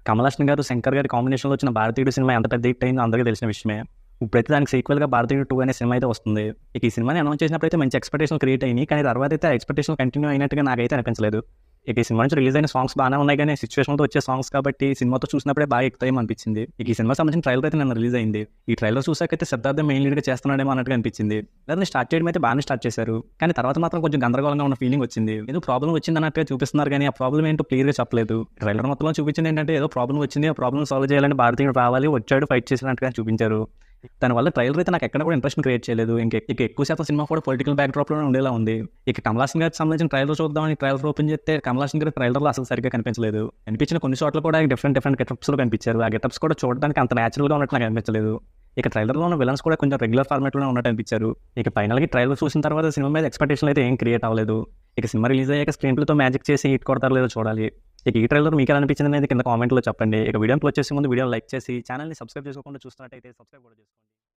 కమల్ హాసన్ గారు, శంకర్ గారి కాంబినేషన్‌లో వచ్చిన 'భారతీయుడు' సినిమా ఎంత పెద్ద హిట్ అయిందో అందరికీ తెలిసిన విషయమే. ఇప్పుడైతే దానికి సీక్వెల్‌గా 'భారతీయుడు 2' అనే సినిమా అయితే వస్తుంది. ఇక ఈ సినిమాని అనౌన్స్ చేసినప్పుడైతే మంచి ఎక్స్‌పెక్టేషన్‌లు క్రియేట్ అయినాయి. కానీ తర్వాతైతే ఆ ఎక్స్‌పెక్టేషన్‌లు కంటిన్యూ అయినట్టుగా నాకైతే అనిపించలేదు. ఇక ఈ సినిమా నుంచి రిలీజ్ అయిన సాంగ్స్ బాగానే ఉన్నాయి కానీ సిచ్యువేషన్‌తో వచ్చే సాంగ్స్ కాబట్టి సినిమాతో చూసినప్పుడే బాగా ఎక్కుతాయేమో అనిపించింది. ఇక ఈ సినిమాకి సంబంధించిన ట్రైలర్ అయితే నిన్న రిలీజ్ అయింది. ఈ ట్రైలర్ చూసాకైతే సిద్ధార్థ్ మెయిన్ లీడ్‌గా చేస్తున్నాడేమో అన్నట్టుగా అనిపించింది. దాన్ని స్టార్ట్ చేయడం అయితే బాగానే స్టార్ట్ చేశారు. కానీ తర్వాత మాత్రం కొంచెం గందరగోళంగా ఉన్న ఫీలింగ్ వచ్చింది. ఏదో ప్రాబ్లమ్ వచ్చింది అన్నట్టుగా చూపిస్తున్నారు కానీ ఆ ప్రాబ్లమ్ ఏంటో క్లియర్‌గా చెప్పలేదు. ట్రైలర్ మొత్తంలో చూపించింది ఏంటంటే ఏదో ప్రాబ్లమ్ వచ్చింది, ఆ ప్రాబ్లమ్ సాల్వ్ చేయాలని భారతీయుడు రావాలి, వచ్చాడు, ఫైట్ చేసినట్టుగా చూపించారు. దానివల్ల ట్రైలర్ అయితే నాకు ఎక్కడ కూడా ఇంట్రెస్ట్ క్రియేట్ చేయలేదు. ఇక ఎక్కువ శాతం సినిమా కూడా పొలిటికల్ బ్యాక్‌డ్రాప్‌లోనే ఉండేలా ఉంది. ఇక కమల్ హాసన్ గారికి సంబంధించిన ట్రైలర్ చూద్దామని ట్రైలర్ ఓపెన్ చేస్తే కమల్ హాసన్ గారి ట్రైలర్‌లో అసలు సరిగ్గా కనిపించలేదు. అనిపించిన కొన్ని చోట్ల కూడా డిఫరెంట్ గెటప్స్‌లో కనిపించారు. ఆ గెటప్స్ కూడా చూడడానికి అంత నేచురల్‌గా ఉన్నట్టు నాకు అనిపించలేదు. ఇక ట్రైలర్‌లో ఉన్న విలన్స్ కూడా కొంచెం రెగ్యులర్ ఫార్మాట్‌లోనే ఉన్నట్టు అనిపించారు. ఇక ఫైనల్‌గా ట్రైలర్ చూసిన తర్వాత సినిమా మీద ఎక్స్‌పెక్టేషన్‌లు అయితే ఏం క్రియేట్ అవ్వలేదు. ఇక సినిమా రిలీజ్ అయ్యాక స్క్రీన్ ప్లేతో మ్యాజిక్ చేసి హిట్ కొడతారో లేదో చూడాలి. ఇక ఈ ట్రైలర్ మీకు ఎలా అనిపించింది అనేది కింద కామెంట్‌లో చెప్పండి. ఇక వీడియోని క్లోజ్ చేసే ముందు వీడియోని లైక్ చేసి ఛానల్‌ని సబ్స్క్రైబ్ చేసుకోకుండా చూస్తున్నట్టయితే సబ్స్క్రైబ్ కూడా చేసుకోండి.